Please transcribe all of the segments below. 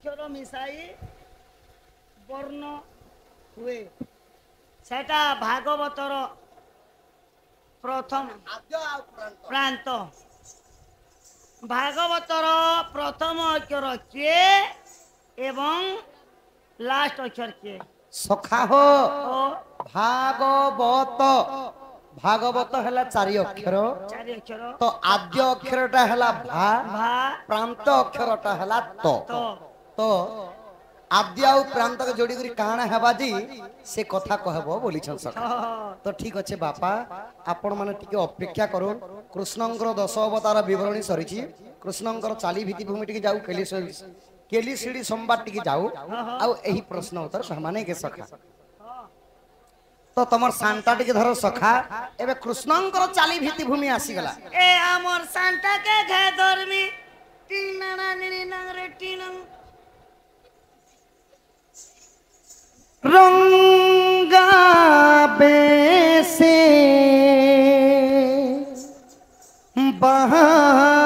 अक्षर मिसाई वर्ण हुए सेटा भागवतर प्रथम प्रांत भागवतर प्रथम अक्षर के एवं लास्ट अक्षर के सखा हो भागवत भागवत है चारि अक्षर चारि अक्षर तो आद्य अक्षरटा है भा भा प्रांत अक्षरटा है तो आद्य आउ प्रांत के जोड़ी करी काना हेबा जी से कथा कहबो बोली छन सखा तो ठीक अच्छे बापा आपण माने टिके अपेक्षा करू कृष्णंकर 10 अवतार विवरणी सरीची कृष्णंकर चाली भीति भूमि टिके जाऊ केली सीढ़ी सोमवार टिके जाऊ आ एही प्रश्न उत्तर समाने के सखा तो तमर सांता टिके धरो सखा एबे कृष्णंकर चाली भीति भूमि आसी गला ए हमर सांता के घे धर्मी टिंग नाना निनी नंगरे टिंग रंगा बेसे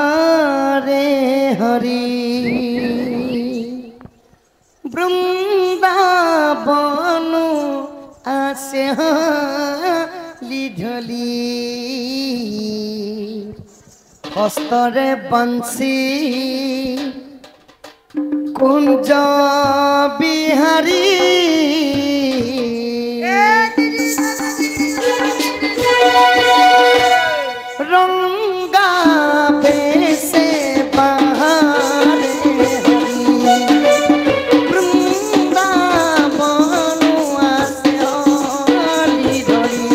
बहारे हरी वृंदावन आसे लिढली हस्तरे बंसी कुंज बिहारी रंगा बेसे बहारे वृंदावन आसे लिढली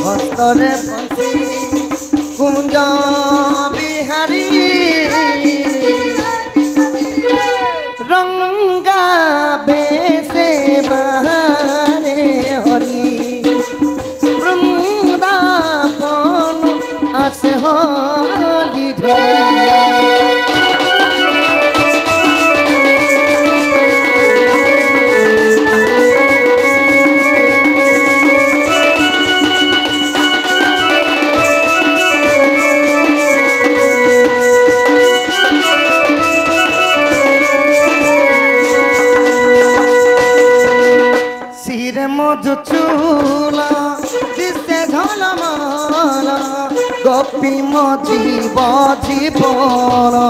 हस्तरे बंसी कुंज बिहारी रंगा बेसे बहारे हरि वृंदावन आसे हरि मधु चूला जिसे झलमाला गोपी मझी बाजी बोला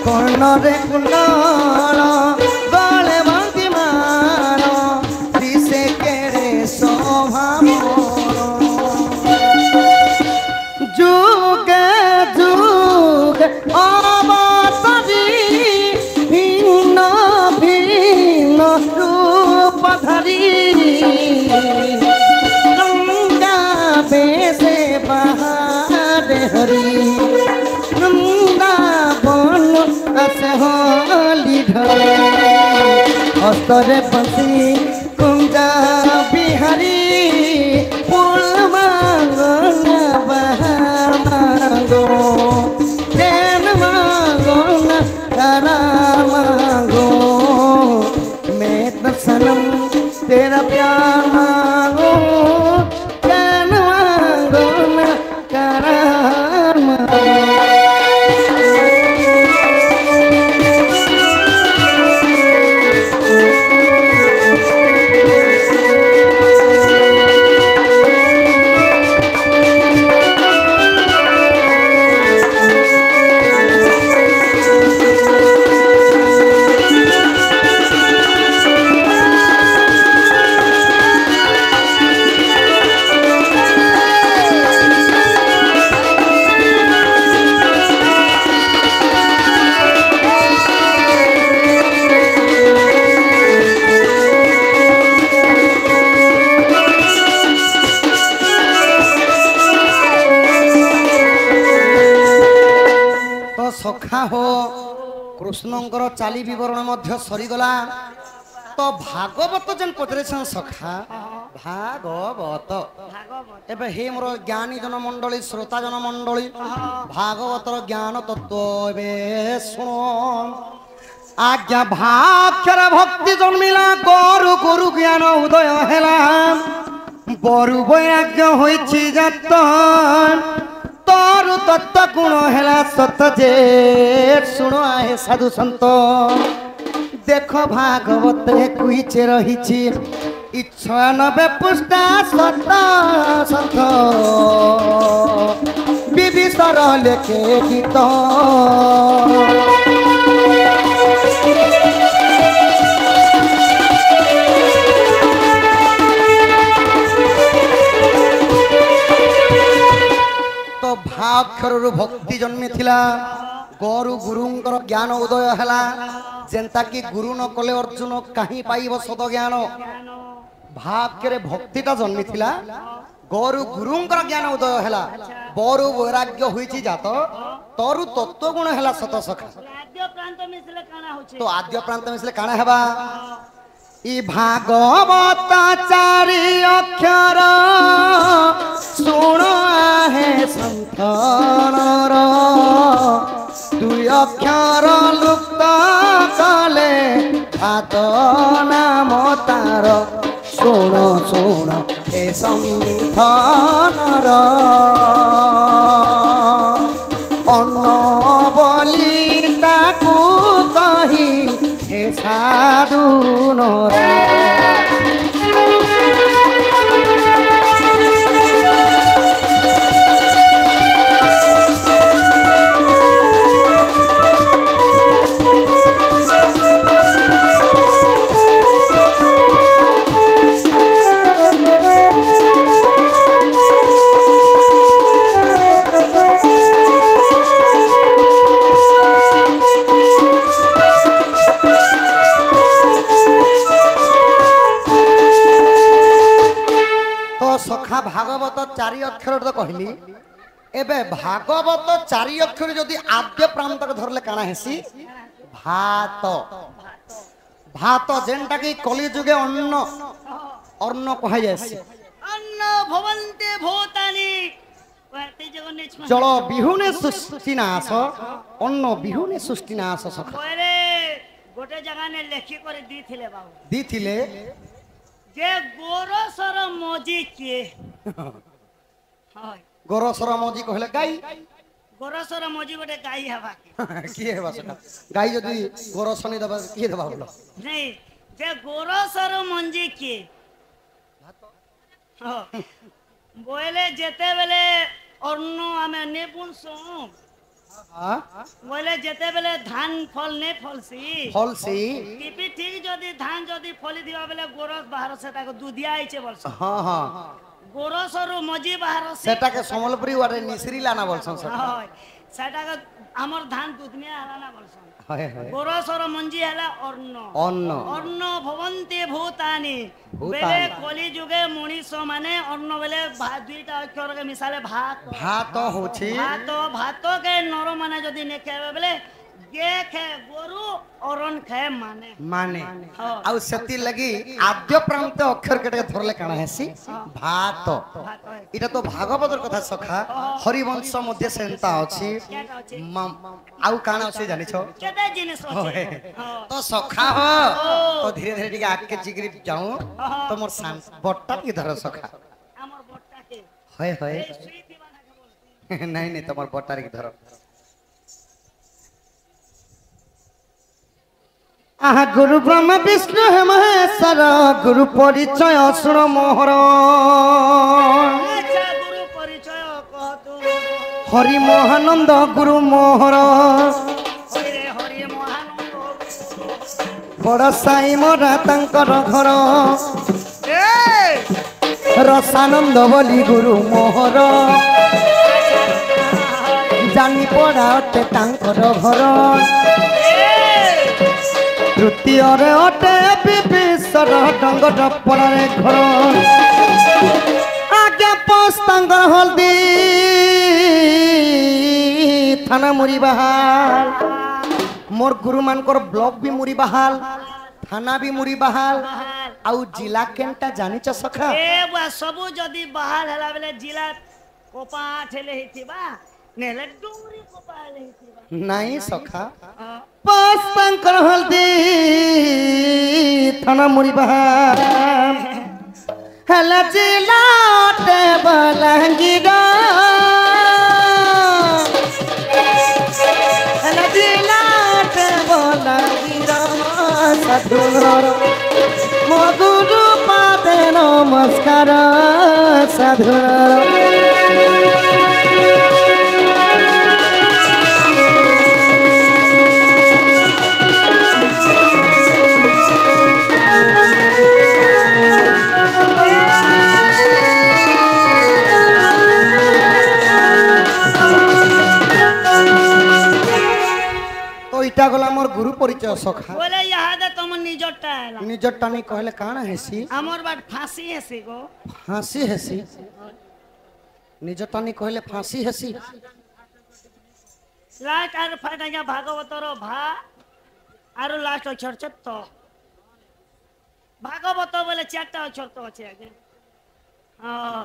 कर्ण रे कुलाला गले बांधी मारा दिसे केरे शोभा जुग जुग रंगा बेसे बहारे हरि वृंदावन आसे लिढली हस्तरे बंसी कुंजा बिहारी फूल मांगो बहार मांगो चैन मांगो तारा मांगो मैं तो सनम तेरा प्यार मांगो चैन मांगो ना करार मांगो सखा हो कृष्णंकर चाली विवरण मध्य सरीगला तो भागवत जन पचरे सखा भागवत एबे हे मोर ज्ञानी जन मंडली श्रोता जन मंडली भागवतर ज्ञान तत्व एबे सुनो आज्ञा भाक्षर भक्ति जन्मिला गुरु गुरु ज्ञान उदय हेला বড় বৈরাগ্য হয়েছি যত তোর তত্ত্ব গুণ হেলা সত যে শুণ আহে সাধু সন্ত দেখ ভাগবতে কুইছে রহিছি ইচ্ছা 90 পৃষ্ঠা সত সত বিবিসর লেখে গীত तो भाक्षर भक्ति जन्मी थिला गुरु गुरुंकर ज्ञान उदय हला जेंता कि गुरु न कले अर्जुन कहीं पाइब सद ज्ञान भाक्षरे भक्तिटा जन्मी थिला गुरु गुरुंकर ज्ञान उदय हला बरु वैराग्य होईछि जात तोरु तत्व गुण हला सत सखा आद्य प्रांत मिसले काना होचे तो आद्य प्रांत मिसले काना हेबा इ भागवत चारि अक्षर सुण आहे संतनर दुई अक्षर लुप्त कले भात नाम तार सुण सुण हे संतनर अन्न बलि ताकू कही हे साधु नर सखा भागवत चारि अक्षर तो कहली एबे भागवत चारि अक्षर जदि आद्य प्रांत धरले काना हेसी भात भात जेनटा कि कलि जुगे अन्न अन्न कहा जायसी अन्न भवन्ते भूतानि जल बिहुने सृष्टि नाश अन्न बिहुने सृष्टि नाश सखा ओरे गोटे जगह ने लेखि करे दिथिले बाबू दिथिले जे गोरसर मजी के हाय गोरसर मजी कहले गाई गोरसर मजी गोटे गाई हवा की हेबा सका गाई जदी गोरसनी दबा की दबा बोलो नहीं जे गोरसर मंजी के हां बोले जेते बेले अन्न हमें ने बुनसो हां बोले जेते बेले धान फल ने फलसी टिपी ठीक जदी धान जदी फली दिबा बेले गोरस बाहर से ताको दुधिया आइचे बोलस हां हां गोरसरो मजी बाहर से सेटा के समलपुरी वारे निसरी लाना बोलसन सर हां सेटा के हमर धान दुधनिया आलाना बोलसन हाय हाय गोरसरो मंजी हला अन्न अन्न अन्न भवन्ते भूतानि बेले कली जुगे मनीष माने अन्न बेले दुईटा अक्षर के मिसाले भात भात होछि भात के नर माने जदी ने खाबे बेले गे खे गोरु अरन खे माने माने आ सती लगी आद्य प्रांत अक्षर केटे धरले काना हेसी भात इटा तो भागवतर कथा सखा हरिवंश मध्ये सेंता अछि आउ काना अछि जानि छ केते जिनिस अछि तो सखा हो तो धीरे धीरे टिके आके जिगरी जाऊ तो मोर सान बट्टा की धर सखा हमर बट्टा के होय होय सुई दीवाना के बोलती नहीं नहीं तमर बट्टा की धर आहा गुरु ब्रह्मा विष्णु हे महेश्वर गुरु परिचय सुन मोहर अच्छा गुरु परिचय कहतु हरि महानंद गुरु मोहर हरि महानंद बड़ साई मोरा तांकर घर रसानंद बोली गुरु मोहर जानी पड़ा अटे तांकर घर तृतीय रे अटे विश्वर डंग डपड़े घर आगे पोस्तांगर हल्दी थाना मुरी बहाल मोर गुरु मानकर ब्लॉक भी मुरी बहाल थाना भी मुरी बहाल आउ जिला केनटा जानिच सखा ए बा सबु जदी बहाल हला बेले जिला कोपा ठेले हितिबा नेले डुंगरी कोपा ले हितिबा नहीं सखा पोस्तांगर हल्दी थाना मुरी बहाल ହେଲା ଜିଲାଟେ ବଲାଙ୍ଗୀର ହେଲା ଜିଲାଟେ ବଲାଙ୍ଗୀର ସାଧୁର ମୋ ଗୁରୁ ପାଦେ ନମସ୍କାର ସାଧୁର इटा गला मोर गुरु परिचय सखा बोले यहाँ दे तुम निजटा है निजटा नहीं कहले काना हेसी हमर बात फांसी हेसी गो फांसी हेसी निजटा नहीं कहले फांसी हेसी लास्ट आर फाइट आज्ञा भागवतर भा आरो लास्ट अक्षर तो भागवत बोले चारटा अक्षर तो अच्छे आगे हाँ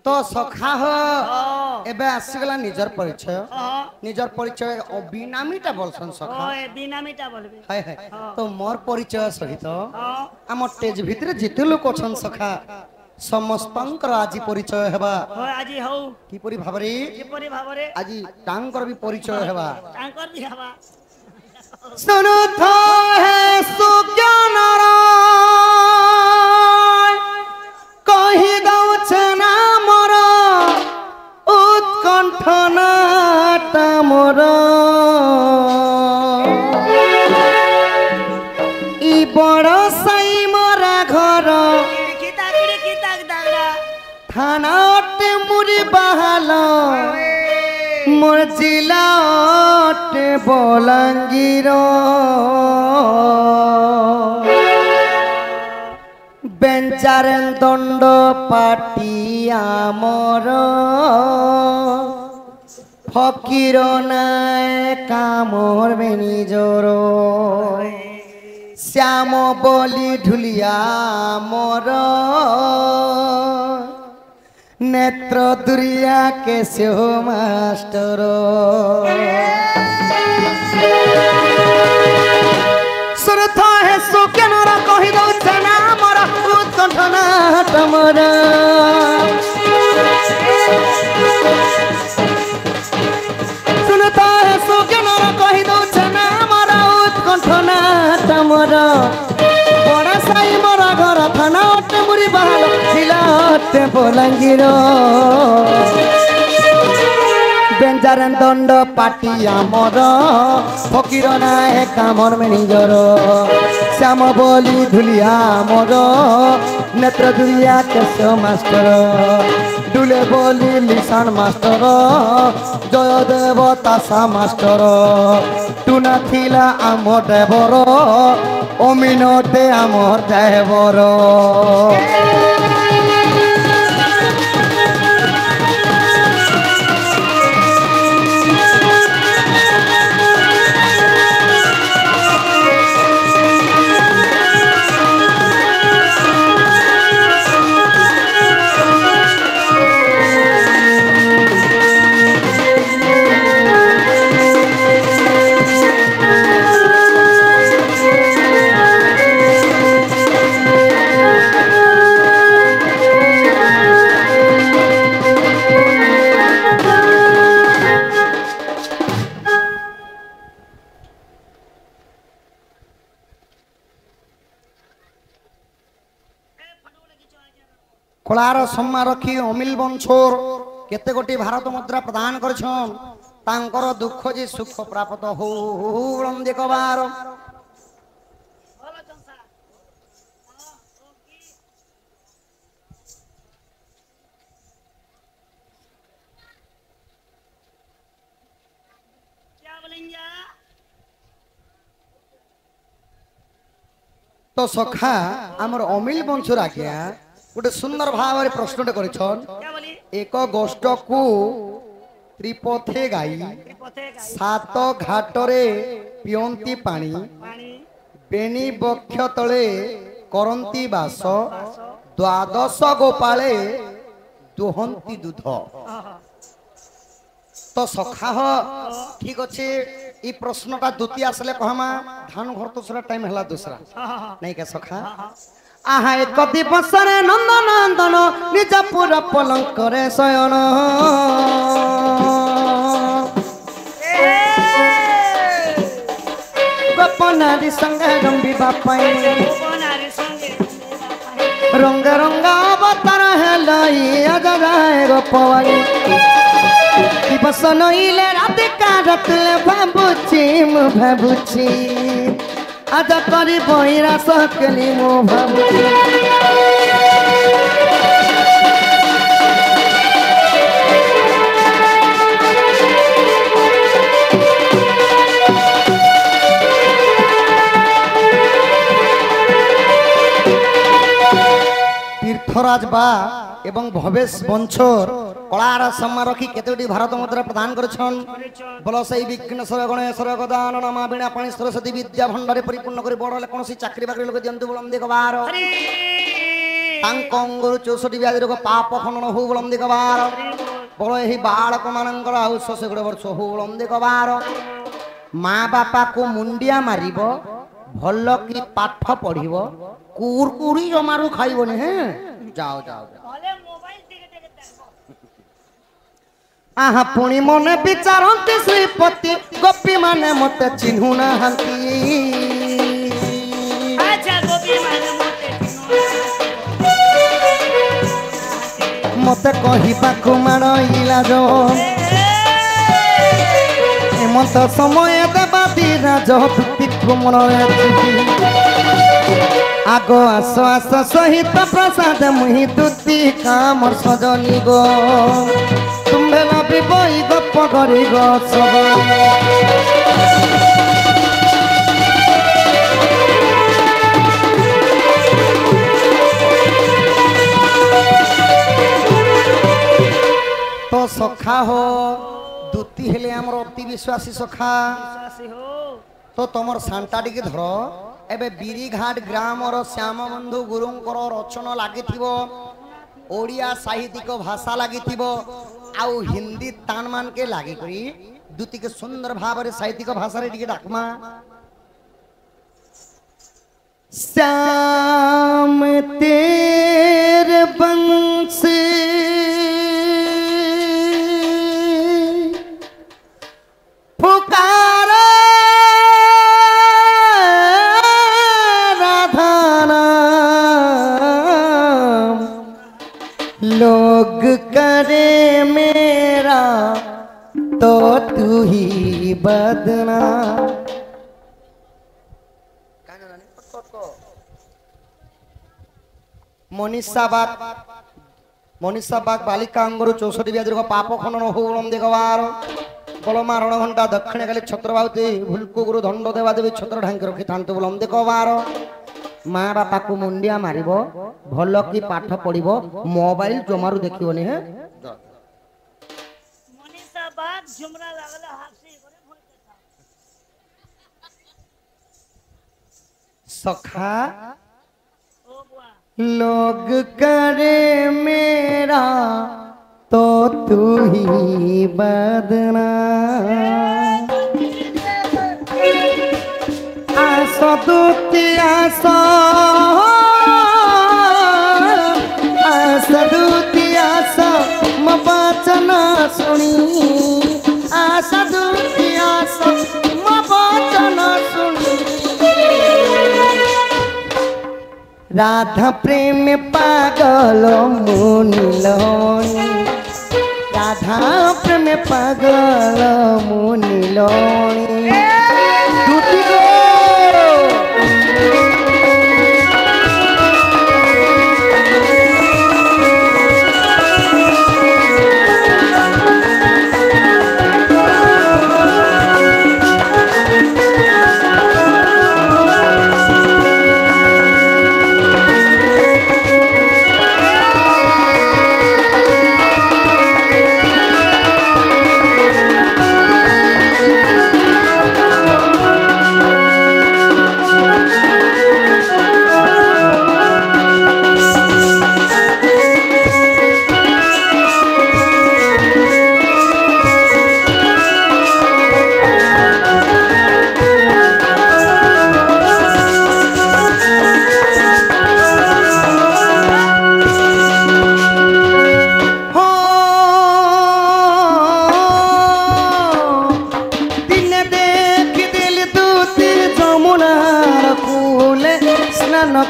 तो सखा हो एबे आसीगला निजर परिचय बिनामीटा बोलसन सखा बिनामीटा बोलबे हाय हाय तो मोर परिचय सहित हम टेज भितर जिते लोक अछन सखा समस्तंकर आजी परिचय हेबा आजी हो किपरि भाबरे आजी तांकर भी परिचय हेबा तांकर भी हेबा सुनु थो है सुज्ञानर कहि दउछना मोर उत्कण्ठना मोर ई बड़ साई मोरा घर थाना अटे मुरी बहाल मोर जिला अटे बलांगीर बेंचारेन दंड पाटी आमर फकीर नाय कामर बेनी जोर श्याम बलि ढुलिया मोर नेत्र दुरिया केशव मास्टर सुरथ है सुकेनर कहि दउछ ना मोर उत्कण्ठना तमर सुरथ है सुकेनर कहि दउछ ना मोर उत्कण्ठना तमर बड़ा साई मोर घर थाना अटे मुरी बहाल जिला अटे बलांगीर बेंजारन दंड पाटी आमर फकीर नाय कामर मेनिजर श्याम बलि धुलिया मोर नेत्र दुरिया केशव मास्टर डुले बलि लिसान मास्टर जय देव तासा मास्टर टुना थिला आम ड्राइवर अमीनते आमर ड्राइवर कलार सम्मा रखी अमिल बंशोर केते गोटी भारत मुद्रा प्रदान करछन तांकर दुख जे सुख प्राप्त हो देखबार तो सखा आमर अमिल बंशोर आज्ञा गोटे सुंदर भाव प्रश्न एक गोष्ठ को त्रिपथे गाई सात घाटरे पियंती पानी बेणी बक्ष तले करंती बास द्वादश गोपाले दुहंती दूध तो सखा ठीक अच्छे ई प्रश्नटा द्वितीय आसले कहमा धान घर दूसरा टाइम हला दूसरा नहीं के सखा आहा एक दिवस रे नंदन नंदन निज पुर पलंक रे शयन गोपनारी संगे रंबी बापाई रंग रंग अवतार हेलाई अजराय गोपवाई दिवस नइले रात काटले भाबुची आज करी बहिरा सकली मो भाबुची तीर्थराज बा एवं भवेश बंशर कलार समारखी केतोटी भारत मुद्रा प्रदान करछन बोलो सही विघ्नेश्वर गणेश्वर गदान नमा बिना पानी सरस्वती विद्या भंडारे परिपूर्ण करी बड़ ले कोनसी चाकरी बाकरी लोक दियंतु बुलंदी कबार तांको अंगुरु 64 व्याधि रोग पाप खंडन हो बुलंदी कबार बोलो एही बालक मानकर आयुष 100 वर्ष हो बुलंदी कबार मां बापा को मुंडिया मारिबो भल की पाठ पढ़िबो कुरकुरी जमारू खाइबोनी हैं जाओ जाओ आहा पुणी मने विचारंती श्रीपति गोपी माने मते चिन्हु नाहंती अच्छा गोपी माने मते मते कहिबा कुमार इलाज एमंत समय देबा बिराज पितृ मनरे आगो आस आस सहित प्रसाद मुहि दुती कामर सजनी गो तुम्बे लाबी बई गप करी गो सब तो सखा हो दुती हेले हमर अति विश्वासी सखा तो तुमर सांटाटी के धर एबे बिरीघाट ग्रामर श्याम बंधु गुरुंकर रचना लागिथिबो ओडिया साहित्यिक भाषा लागिथिबो आउ हिंदी तान मान के लागी करी दुती के सुंदर भाव रे साहित्यिक भाषा रे टिके डाकमा श्याम तेरे वंश पुकारा लोग करे मेरा तो तू ही बदना मनीषा बाग बालिका अंगुरु 64 व्याधि रोग पाप खंडन होम देखवार बल मारण घंटा दक्षिण काली छत्रभावती भुलकु गुरु दंड देवा देवी छत्र ढांकी रखी था बुलम देखवार माँ बापा को मुंडिया मारिबो भल की पाठ पढ़िबो मोबाइल जमारू देखिबोनी है मनीषा बाग झुमरा लागला हासी करे भोल सखा ओ बुआ लोग करे मेरा तो तू ही बदना आसो दुती आसो म वचन सुनी आशा दुती आसो म वचन सुनी राधा प्रेम पागल मुनिलोनी राधा प्रेम पागल मुनिलोनी दुती गो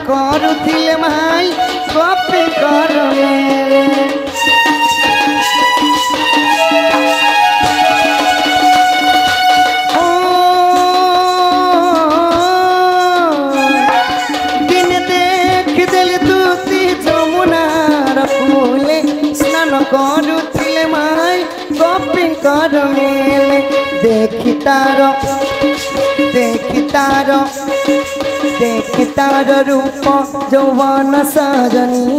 କରୁଥିଲେ ମାଇ ଗୋପୀ କରମେ ଦିନେ ଦେଖିଦେଲି ତୁତି ଯମୁନାର କୂଲେ ସ୍ନାନ କରୁଥିଲେ ମାଇ ଗୋପୀ କରମେ देखी तार रूप यौवन सजनी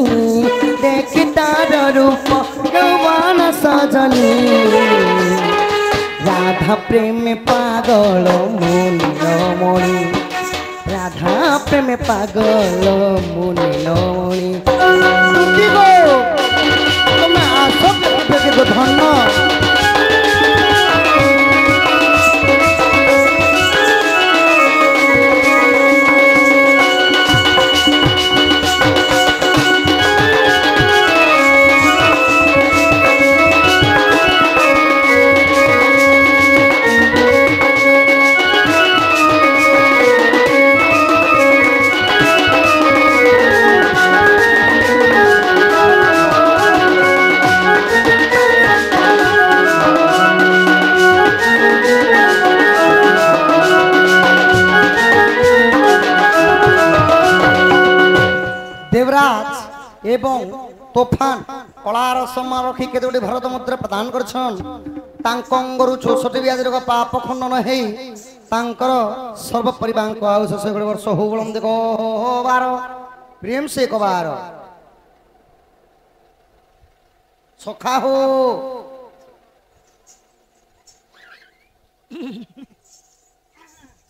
देखी तार रूप यौवन सजनी राधा प्रेम पागल मुनिलमणि राधा प्रेम पागल मुनिलमणि तुम आसो धन देवराज एवं तोफान कलार समारखी केतोटी भारत मुद्रा प्रदान करछन तांकंगरु 64 ब्याज रोग पाप खंडन हेई तांकर सर्व परिवार को आउ 100 वर्ष हो बलम देखो बार प्रेम से को बार सखा हो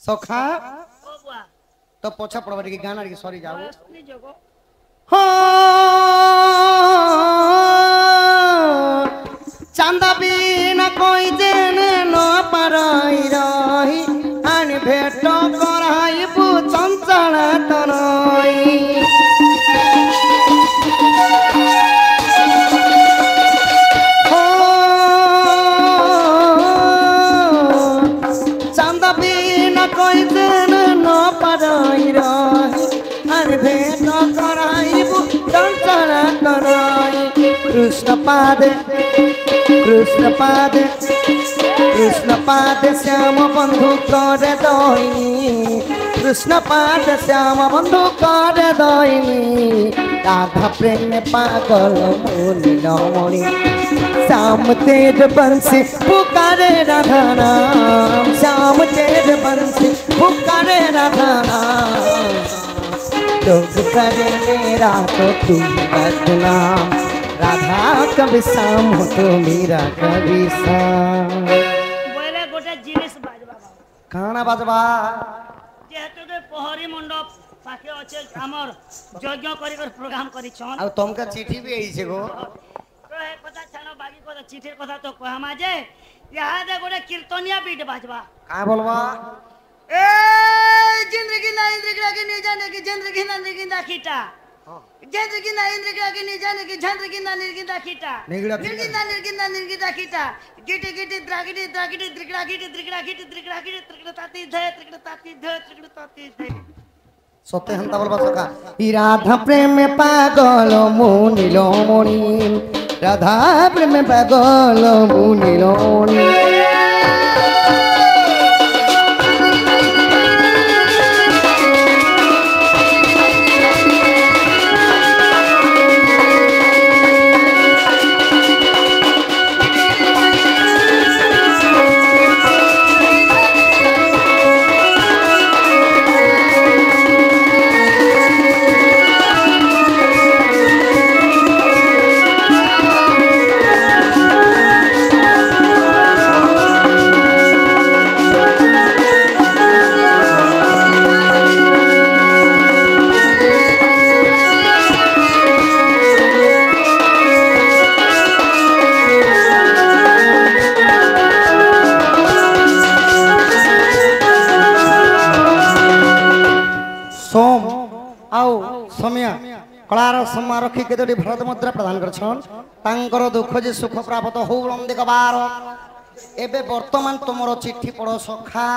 सखा तो पोछा पड़वा के गाना के सॉरी जाओ चांदा बिना कोई देने न पाराई रही आन भेट कराई बु चंचल तनई चांदा बिना कोई देने न पाराई रही आन भेट कराई बु चंचल तनई कृष्ण पाद श्याम बंधु कर दईनी कृष्ण पाद श्याम बंधु कर दईनी राधा प्रेम पागल मुनिलमणि श्याम तेज बंसी पुकारे राधा नाम श्याम तेज बंसी पुकारे राधा नाम लोग करे मेरा तो तुम बदनाम राधा कभी शाम हो तो मेरा कभी शाम बोले गोटे जिनिस बाजबा काना बाजबा जेहेतु के पहरी मंडप पाखे अच्छे हमर यज्ञ करी कर प्रोग्राम करी छन आ तुमका चिट्ठी भी आई छे गो तो ए कथा छानो बाकी को चिठीर कथा तो कहमा जे यहाँ दे गोटे कीर्तनिया बीट बाजबा का बोलबा ए जिंदगी ना इंद्र के नहीं जाने की जिंदगी ना निर्गिंदा खीटा जिंदगी ना इंद्र के नहीं जाने की जिंदगी ना निर्गिंदा खीटा निर्गिंदा खीटा गिटी गिटी द्रागिटी द्रागिटी द्रिगड़ा गिटी द्रिगड़ा गिटी द्रिगड़ा गिटी त्रिगड़ा ताती धय सत्य हंता बोलबा सका ई राधा प्रेम पागल मुनिलमणि राधा प्रेम पागल मुनिलमणि कलार समारखी केतोटी भारत मुद्रा प्रदान करछन तांकर दुख जे सुख प्राप्त हो देख बार एबे वर्तमान तुमरो चिट्ठी पढ़ो सखा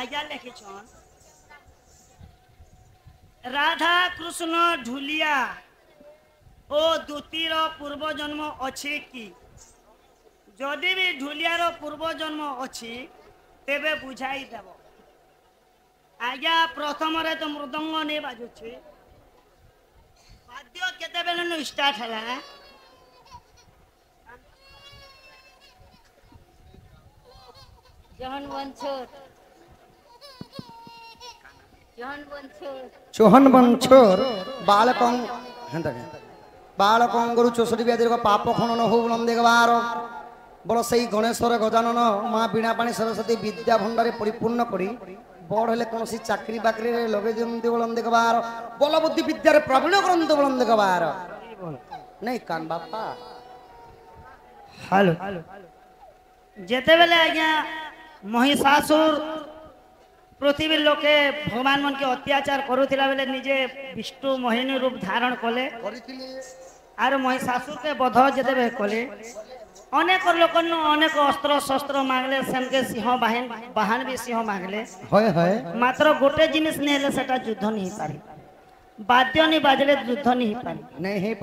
आजा लेखि छन রাধা কৃষ্ণ ঢুলিয়া ও দুতির পূর্ব জন্ম ଅଛି কি যদি বি ঢুলিয়ার পূর্ব জন্ম ଅଛି তেবে বুঝাই দেব আজ্ঞা প্রথমরে তো মৃদঙ্গ নেই বাজুছি বাদ্য কেতেবেলে স্টার্ট ହେଲା John Wanchor. John Wanchor. চোহন বঞ্ছোর বালকং বালকঙ্গরু 64 ব্যাধির পাপ খনন হো নন্দেগবার বড় সেই গণেশ্বর গজানন মা বীণা পাণি সরস্বতী বিদ্যা ভণ্ডারে পরিপূর্ণ করি বড় হলে কোনসি চাকরি বাকরি লগে দিতে বলন দেখবার বল বুদ্ধি বিদ্যার প্রবীণ গ্রন্থ বলন দেখবার নাই কান বাপা হ্যালো যেতেবেলে আজ্ঞা মহিষাসুর পৃথিবীর লোকে ভগবান মনকে অত্যাচার করুଥିଲା বেলে নিজে বিষ্ণু মোহিনী রূপ ধারণ কলে আর মহিষাসুরকে বধ যেতেবে কলে অনেক লোক অনেক অস্ত্র শস্ত্র মাগলে সেনকে সিংহ বাহান বি সিংহ মাগলে হয় হয় মাত্র গোটে জিনিস নেলে সেটা যুদ্ধ নেই পারে বাদ্য নি বাজলে যুদ্ধ নেই পারে नहीं